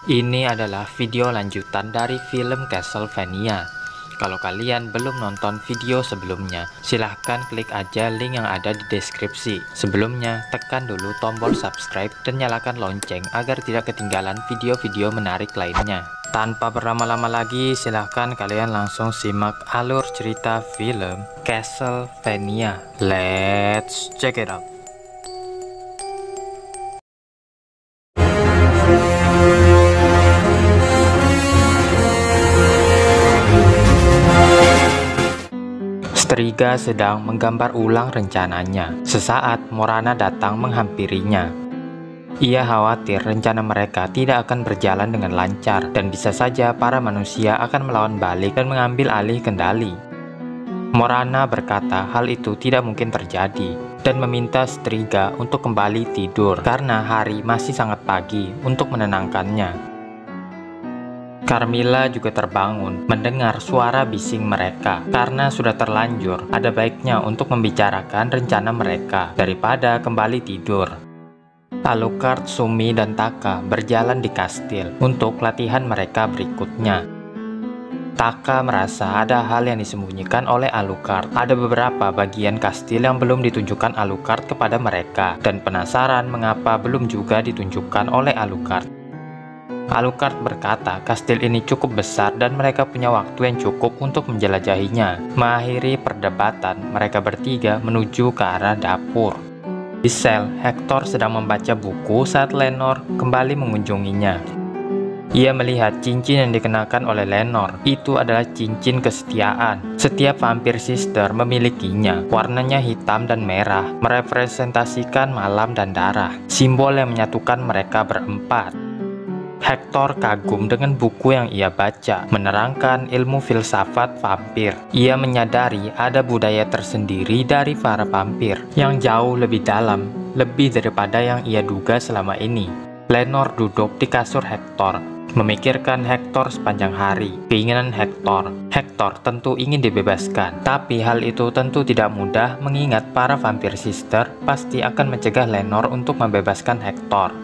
Ini adalah video lanjutan dari film Castlevania. Kalau kalian belum nonton video sebelumnya, silahkan klik aja link yang ada di deskripsi. Sebelumnya, tekan dulu tombol subscribe dan nyalakan lonceng agar tidak ketinggalan video-video menarik lainnya. Tanpa berlama-lama lagi, silahkan kalian langsung simak alur cerita film Castlevania. Let's check it out. Striga sedang menggambar ulang rencananya. Sesaat Morana datang menghampirinya. Ia khawatir rencana mereka tidak akan berjalan dengan lancar dan bisa saja para manusia akan melawan balik dan mengambil alih kendali. Morana berkata hal itu tidak mungkin terjadi dan meminta Striga untuk kembali tidur karena hari masih sangat pagi untuk menenangkannya. Carmilla juga terbangun mendengar suara bising mereka. Karena sudah terlanjur, ada baiknya untuk membicarakan rencana mereka daripada kembali tidur. Alucard, Sumi, dan Taka berjalan di kastil untuk latihan mereka berikutnya. Taka merasa ada hal yang disembunyikan oleh Alucard. Ada beberapa bagian kastil yang belum ditunjukkan Alucard kepada mereka dan penasaran mengapa belum juga ditunjukkan oleh Alucard. Alucard berkata kastil ini cukup besar dan mereka punya waktu yang cukup untuk menjelajahinya. Mengakhiri perdebatan, mereka bertiga menuju ke arah dapur. Di sel, Hector sedang membaca buku saat Lenore kembali mengunjunginya. Ia melihat cincin yang dikenakan oleh Lenore. Itu adalah cincin kesetiaan. Setiap vampir sister memilikinya. Warnanya hitam dan merah, merepresentasikan malam dan darah, simbol yang menyatukan mereka berempat. Hector kagum dengan buku yang ia baca, menerangkan ilmu filsafat vampir. Ia menyadari ada budaya tersendiri dari para vampir yang jauh lebih dalam, lebih daripada yang ia duga selama ini. Lenore duduk di kasur Hector, memikirkan Hector sepanjang hari. Keinginan Hector tentu ingin dibebaskan, tapi hal itu tentu tidak mudah mengingat para vampir sister pasti akan mencegah Lenore untuk membebaskan Hector.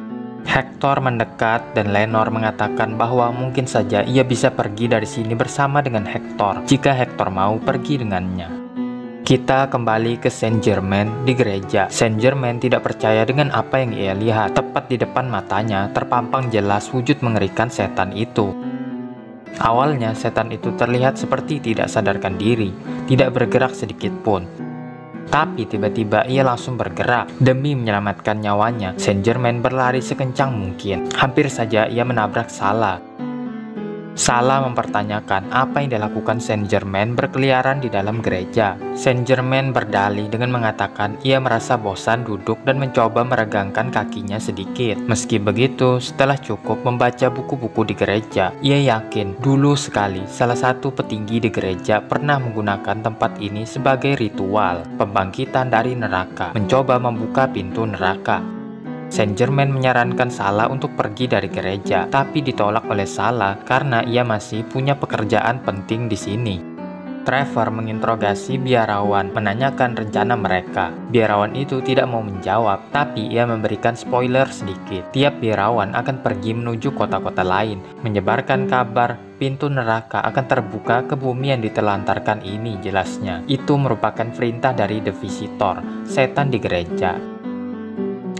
Hector mendekat dan Lenore mengatakan bahwa mungkin saja ia bisa pergi dari sini bersama dengan Hector jika Hector mau pergi dengannya. Kita kembali ke Saint Germain di gereja. Saint Germain tidak percaya dengan apa yang ia lihat. Tepat di depan matanya terpampang jelas wujud mengerikan setan itu. Awalnya setan itu terlihat seperti tidak sadarkan diri, tidak bergerak sedikit pun. Tapi tiba-tiba ia langsung bergerak. Demi menyelamatkan nyawanya, Saint Germain berlari sekencang mungkin. Hampir saja ia menabrak Sala. Sala mempertanyakan apa yang dilakukan Saint Germain berkeliaran di dalam gereja. Saint Germain berdalih dengan mengatakan ia merasa bosan duduk dan mencoba meregangkan kakinya sedikit. Meski begitu, setelah cukup membaca buku-buku di gereja, ia yakin dulu sekali salah satu petinggi di gereja pernah menggunakan tempat ini sebagai ritual pembangkitan dari neraka, mencoba membuka pintu neraka. Saint Germain menyarankan Sala untuk pergi dari gereja, tapi ditolak oleh Sala karena ia masih punya pekerjaan penting di sini. Trevor menginterogasi biarawan, menanyakan rencana mereka. Biarawan itu tidak mau menjawab, tapi ia memberikan spoiler sedikit. Tiap biarawan akan pergi menuju kota-kota lain, menyebarkan kabar pintu neraka akan terbuka ke bumi yang ditelantarkan ini. Jelasnya, itu merupakan perintah dari The Visitor, setan di gereja.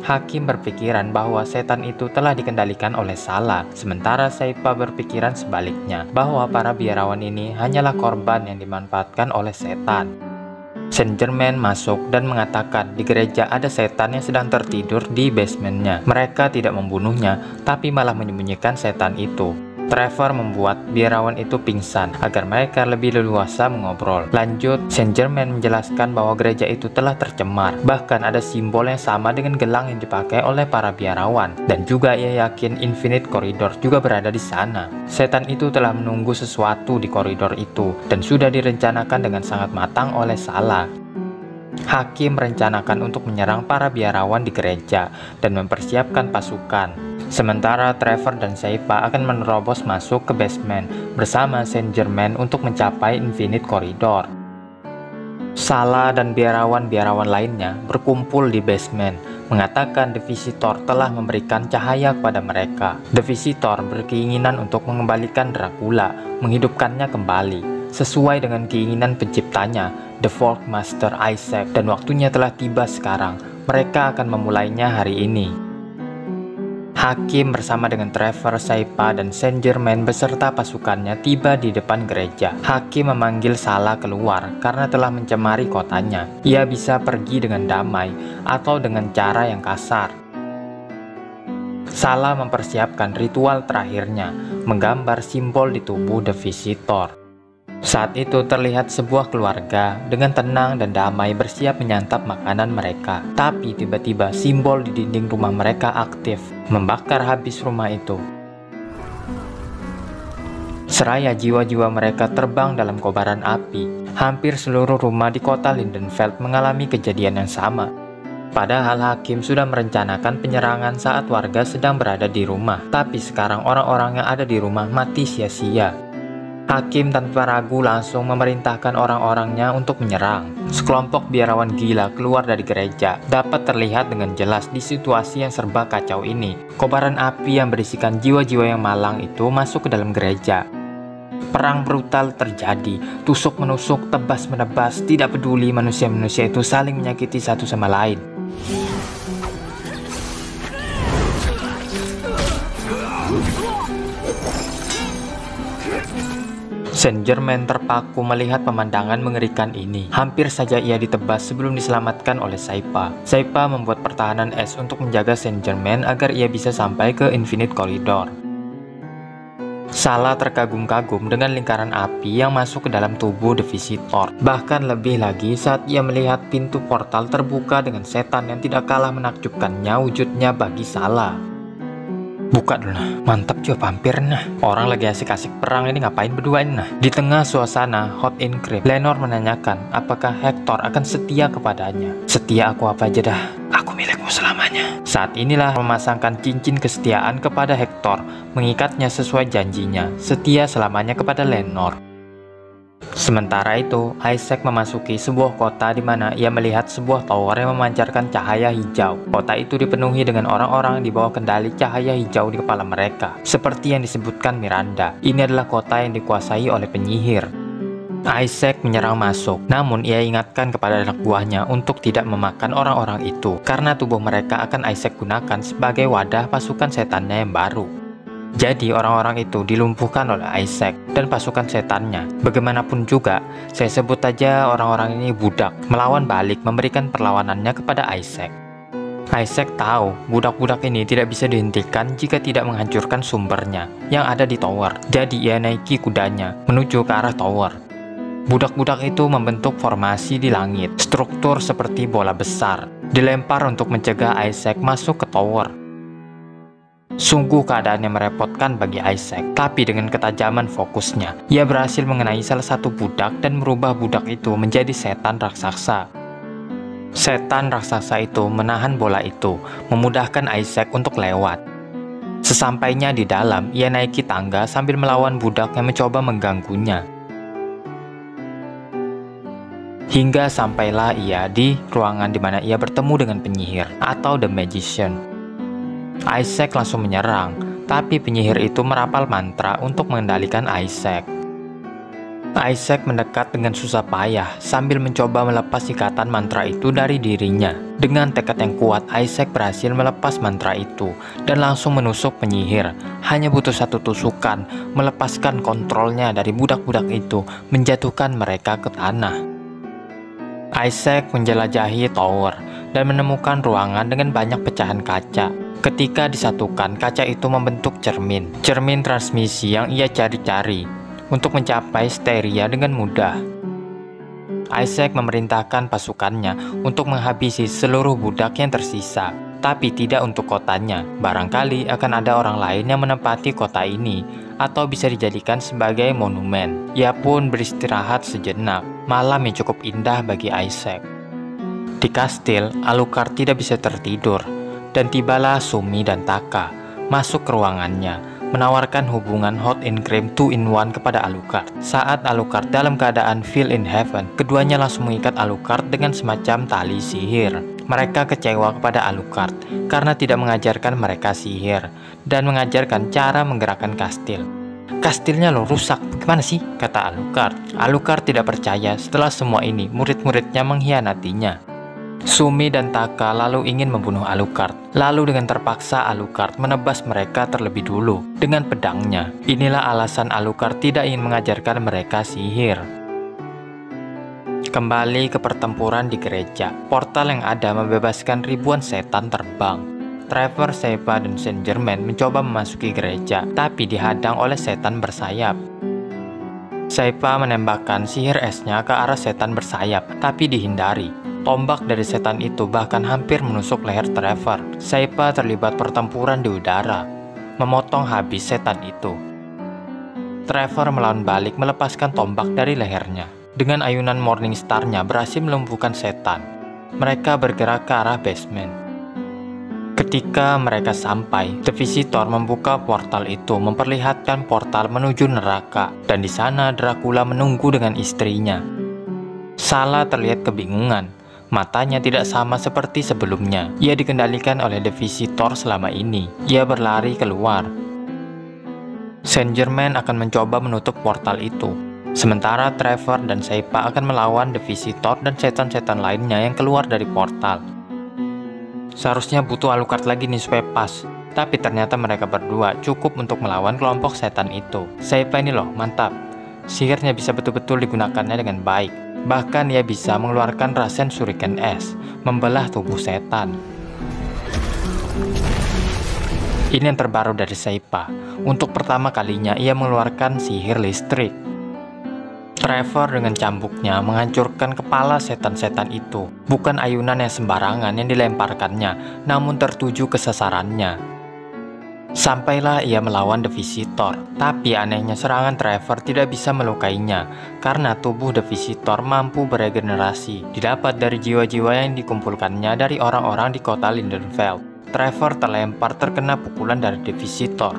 Hakim berpikiran bahwa setan itu telah dikendalikan oleh Sala, sementara Saipa berpikiran sebaliknya, bahwa para biarawan ini hanyalah korban yang dimanfaatkan oleh setan. Saint Germain masuk dan mengatakan di gereja ada setan yang sedang tertidur di basementnya. Mereka tidak membunuhnya, tapi malah menyembunyikan setan itu. Trevor membuat biarawan itu pingsan agar mereka lebih leluasa mengobrol. Lanjut, Saint Germain menjelaskan bahwa gereja itu telah tercemar. Bahkan ada simbol yang sama dengan gelang yang dipakai oleh para biarawan. Dan juga ia yakin Infinite Corridor juga berada di sana. Setan itu telah menunggu sesuatu di koridor itu dan sudah direncanakan dengan sangat matang oleh Sala. Hakim merencanakan untuk menyerang para biarawan di gereja dan mempersiapkan pasukan. Sementara Trevor dan Saipa akan menerobos masuk ke basement bersama Saint Germain untuk mencapai Infinite Corridor. Sala dan biarawan-biarawan lainnya berkumpul di basement, mengatakan The Visitor telah memberikan cahaya kepada mereka. The Visitor berkeinginan untuk mengembalikan Dracula, menghidupkannya kembali, sesuai dengan keinginan penciptanya, The Folk Master Isaac, dan waktunya telah tiba sekarang. Mereka akan memulainya hari ini. Hakim bersama dengan Trevor, Saipa, dan Saint Germain beserta pasukannya tiba di depan gereja. Hakim memanggil Sala keluar karena telah mencemari kotanya. Ia bisa pergi dengan damai atau dengan cara yang kasar. Sala mempersiapkan ritual terakhirnya, menggambar simbol di tubuh The Visitor. Saat itu terlihat sebuah keluarga dengan tenang dan damai bersiap menyantap makanan mereka. Tapi tiba-tiba simbol di dinding rumah mereka aktif, membakar habis rumah itu. Seraya jiwa-jiwa mereka terbang dalam kobaran api. Hampir seluruh rumah di kota Lindenfeld mengalami kejadian yang sama. Padahal Hakim sudah merencanakan penyerangan saat warga sedang berada di rumah. Tapi sekarang orang-orang yang ada di rumah mati sia-sia. Hakim tanpa ragu langsung memerintahkan orang-orangnya untuk menyerang. Sekelompok biarawan gila keluar dari gereja. Dapat terlihat dengan jelas di situasi yang serba kacau ini. Kobaran api yang berisikan jiwa-jiwa yang malang itu masuk ke dalam gereja. Perang brutal terjadi. Tusuk-menusuk, tebas-menebas. Tidak peduli manusia-manusia itu saling menyakiti satu sama lain. Saint Germain terpaku melihat pemandangan mengerikan ini. Hampir saja ia ditebas sebelum diselamatkan oleh Saipa. Saipa membuat pertahanan es untuk menjaga Saint Germain agar ia bisa sampai ke Infinite Corridor. Sala terkagum-kagum dengan lingkaran api yang masuk ke dalam tubuh The Visitor. Bahkan lebih lagi saat ia melihat pintu portal terbuka dengan setan yang tidak kalah menakjubkannya wujudnya bagi Sala. Buka dulu nah, mantap juga vampir nah. Orang lagi asik-asik perang ini ngapain berduaan nah. Di tengah suasana hot in creep, Lenore menanyakan apakah Hector akan setia kepadanya. Setia aku apa aja dah, aku milikmu selamanya. Saat inilah memasangkan cincin kesetiaan kepada Hector, mengikatnya sesuai janjinya, setia selamanya kepada Lenore. Sementara itu, Isaac memasuki sebuah kota di mana ia melihat sebuah tower yang memancarkan cahaya hijau. Kota itu dipenuhi dengan orang-orang di bawah kendali cahaya hijau di kepala mereka. Seperti yang disebutkan Miranda, ini adalah kota yang dikuasai oleh penyihir. Isaac menyerang masuk, namun ia ingatkan kepada anak buahnya untuk tidak memakan orang-orang itu, karena tubuh mereka akan Isaac gunakan sebagai wadah pasukan setannya yang baru. Jadi orang-orang itu dilumpuhkan oleh Isaac dan pasukan setannya. Bagaimanapun juga, saya sebut aja orang-orang ini budak, melawan balik memberikan perlawanannya kepada Isaac. Isaac tahu budak-budak ini tidak bisa dihentikan jika tidak menghancurkan sumbernya yang ada di tower. Jadi ia naiki kudanya menuju ke arah tower. Budak-budak itu membentuk formasi di langit, struktur seperti bola besar, dilempar untuk mencegah Isaac masuk ke tower. Sungguh keadaan yang merepotkan bagi Isaac, tapi dengan ketajaman fokusnya, ia berhasil mengenai salah satu budak dan merubah budak itu menjadi setan raksasa. Setan raksasa itu menahan bola itu, memudahkan Isaac untuk lewat. Sesampainya di dalam, ia naiki tangga sambil melawan budak yang mencoba mengganggunya. Hingga sampailah ia di ruangan di mana ia bertemu dengan penyihir atau The Magician. Isaac langsung menyerang, tapi penyihir itu merapal mantra untuk mengendalikan Isaac. Isaac mendekat dengan susah payah sambil mencoba melepas ikatan mantra itu dari dirinya. Dengan tekad yang kuat, Isaac berhasil melepas mantra itu dan langsung menusuk penyihir. Hanya butuh satu tusukan, melepaskan kontrolnya dari budak-budak itu, menjatuhkan mereka ke tanah. Isaac menjelajahi tower dan menemukan ruangan dengan banyak pecahan kaca. Ketika disatukan, kaca itu membentuk cermin transmisi yang ia cari-cari untuk mencapai Steria dengan mudah. Isaac memerintahkan pasukannya untuk menghabisi seluruh budak yang tersisa, tapi tidak untuk kotanya. Barangkali akan ada orang lain yang menempati kota ini, atau bisa dijadikan sebagai monumen. Ia pun beristirahat sejenak. Malam yang cukup indah bagi Isaac. Di kastil, Alucard tidak bisa tertidur. Dan tibalah Sumi dan Taka masuk ke ruangannya. menawarkan hubungan hot in cream 2-in-1 kepada Alucard. Saat Alucard dalam keadaan feel in heaven, keduanya langsung mengikat Alucard dengan semacam tali sihir. Mereka kecewa kepada Alucard karena tidak mengajarkan mereka sihir dan mengajarkan cara menggerakkan kastil. "Kastilnya lo rusak, gimana sih?" kata Alucard. Alucard tidak percaya setelah semua ini murid-muridnya mengkhianatinya. Sumi dan Taka lalu ingin membunuh Alucard. Lalu dengan terpaksa Alucard menebas mereka terlebih dulu dengan pedangnya. Inilah alasan Alucard tidak ingin mengajarkan mereka sihir. Kembali ke pertempuran di gereja. Portal yang ada membebaskan ribuan setan terbang. Trevor, Shaipa, dan Saint Germain mencoba memasuki gereja, tapi dihadang oleh setan bersayap. Shaipa menembakkan sihir esnya ke arah setan bersayap, tapi dihindari. Tombak dari setan itu bahkan hampir menusuk leher Trevor. Shaipa terlibat pertempuran di udara, memotong habis setan itu. Trevor melawan balik melepaskan tombak dari lehernya. Dengan ayunan Morning Star-nya berhasil melumpuhkan setan. Mereka bergerak ke arah basement. Ketika mereka sampai, The Visitor membuka portal itu memperlihatkan portal menuju neraka, dan di sana Dracula menunggu dengan istrinya. Salah terlihat kebingungan. Matanya tidak sama seperti sebelumnya. Ia dikendalikan oleh The Visitor selama ini. Ia berlari keluar. Saint Germain akan mencoba menutup portal itu. Sementara Trevor dan Shaipa akan melawan The Visitor dan setan-setan lainnya yang keluar dari portal. Seharusnya butuh Alucard lagi nih supaya pas. Tapi ternyata mereka berdua cukup untuk melawan kelompok setan itu. Shaipa ini loh, mantap. Sihirnya bisa betul-betul digunakannya dengan baik. Bahkan ia bisa mengeluarkan Rasen Shuriken es, membelah tubuh setan. Ini yang terbaru dari Shaipa. Untuk pertama kalinya ia mengeluarkan sihir listrik. Trevor dengan cambuknya menghancurkan kepala setan-setan itu. Bukan ayunan yang sembarangan yang dilemparkannya, namun tertuju ke sasarannya. Sampailah ia melawan The Visitor, tapi anehnya serangan Trevor tidak bisa melukainya karena tubuh The Visitor mampu beregenerasi, didapat dari jiwa-jiwa yang dikumpulkannya dari orang-orang di kota Lindenfeld. Trevor terlempar terkena pukulan dari The Visitor.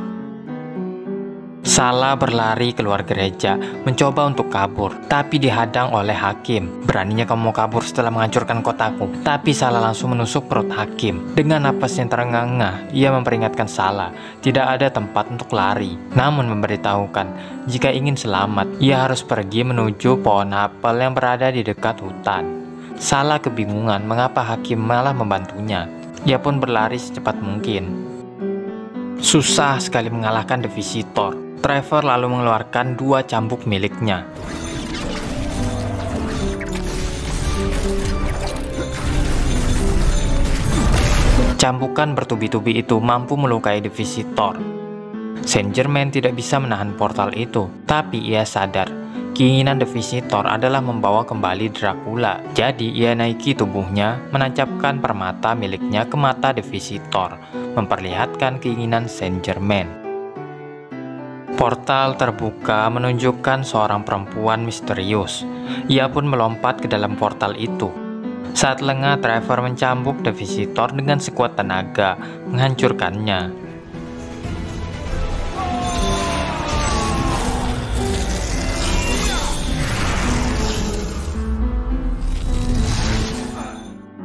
Salah berlari keluar gereja, mencoba untuk kabur, tapi dihadang oleh Hakim. "Beraninya kamu mau kabur setelah menghancurkan kotaku?" Tapi Salah langsung menusuk perut Hakim. Dengan napas yang terengah-engah, ia memperingatkan Salah tidak ada tempat untuk lari, namun memberitahukan jika ingin selamat, ia harus pergi menuju pohon apel yang berada di dekat hutan. Salah kebingungan mengapa Hakim malah membantunya. Ia pun berlari secepat mungkin. Susah sekali mengalahkan The Visitor. Trevor lalu mengeluarkan 2 cambuk miliknya. Cambukan bertubi-tubi itu mampu melukai The Visitor. Saint Germain tidak bisa menahan portal itu, tapi ia sadar keinginan The Visitor adalah membawa kembali Dracula. Jadi ia naiki tubuhnya, menancapkan permata miliknya ke mata The Visitor, memperlihatkan keinginan Saint Germain. Portal terbuka menunjukkan seorang perempuan misterius. Ia pun melompat ke dalam portal itu. Saat lengah, Trevor mencambuk The Visitor dengan sekuat tenaga, menghancurkannya.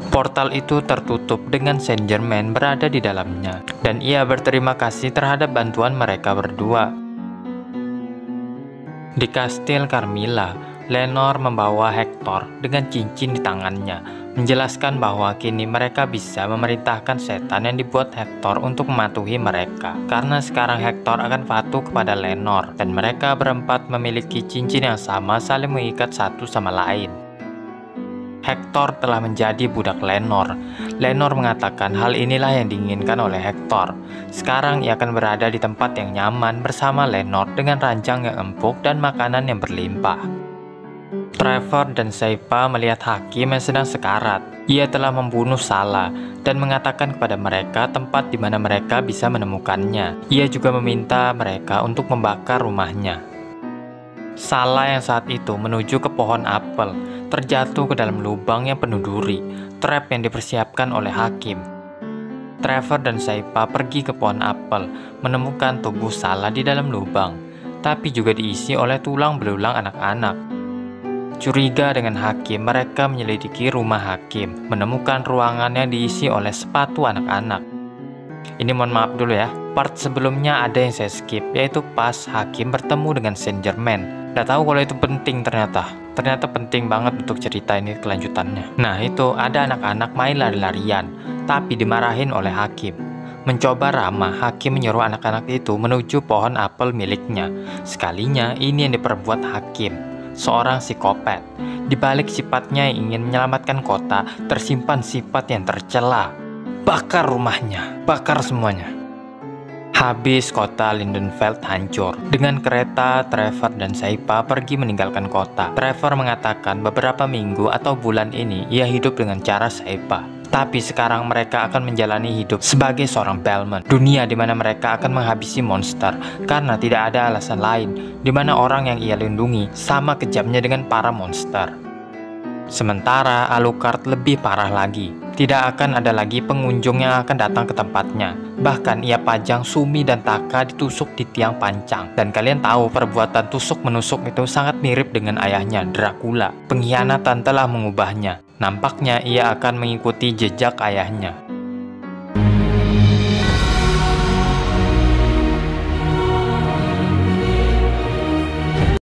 Portal itu tertutup dengan Saint Germain berada di dalamnya, dan ia berterima kasih terhadap bantuan mereka berdua. Di kastil Carmilla, Lenore membawa Hector dengan cincin di tangannya, menjelaskan bahwa kini mereka bisa memerintahkan setan yang dibuat Hector untuk mematuhi mereka. Karena sekarang Hector akan patuh kepada Lenore, dan mereka berempat memiliki cincin yang sama saling mengikat satu sama lain. Hector telah menjadi budak Lenore. Lenore mengatakan hal inilah yang diinginkan oleh Hector. Sekarang ia akan berada di tempat yang nyaman bersama Lenore dengan ranjang yang empuk dan makanan yang berlimpah. Trevor dan Shaipa melihat Hakim yang sedang sekarat. Ia telah membunuh Salah dan mengatakan kepada mereka tempat di mana mereka bisa menemukannya. Ia juga meminta mereka untuk membakar rumahnya. Salah yang saat itu menuju ke pohon apel, terjatuh ke dalam lubang yang penuh duri, trap yang dipersiapkan oleh Hakim. Trevor dan Saipa pergi ke pohon apel, menemukan tubuh Salah di dalam lubang, tapi juga diisi oleh tulang belulang anak-anak. Curiga dengan Hakim, mereka menyelidiki rumah Hakim, menemukan ruangan yang diisi oleh sepatu anak-anak. Ini mohon maaf dulu ya, part sebelumnya ada yang saya skip, yaitu pas Hakim bertemu dengan Saint Germain. Nggak tahu kalau itu penting ternyata penting banget untuk cerita ini kelanjutannya. Nah itu ada anak-anak main lari-larian, tapi dimarahin oleh Hakim. Mencoba ramah, Hakim menyuruh anak-anak itu menuju pohon apel miliknya. Sekalinya ini yang diperbuat Hakim, seorang psikopat. Di balik sifatnya yang ingin menyelamatkan kota, tersimpan sifat yang tercela. Bakar rumahnya, bakar semuanya. Habis kota Lindenfeld hancur. Dengan kereta, Trevor dan Saipa pergi meninggalkan kota. Trevor mengatakan beberapa minggu atau bulan ini ia hidup dengan cara Saipa. Tapi sekarang mereka akan menjalani hidup sebagai seorang bellman. Dunia di mana mereka akan menghabisi monster karena tidak ada alasan lain, di mana orang yang ia lindungi sama kejamnya dengan para monster. Sementara Alucard lebih parah lagi. Tidak akan ada lagi pengunjung yang akan datang ke tempatnya. Bahkan ia pajang Sumi dan Taka ditusuk di tiang pancang. Dan kalian tahu perbuatan tusuk-menusuk itu sangat mirip dengan ayahnya, Dracula. Pengkhianatan telah mengubahnya. Nampaknya ia akan mengikuti jejak ayahnya.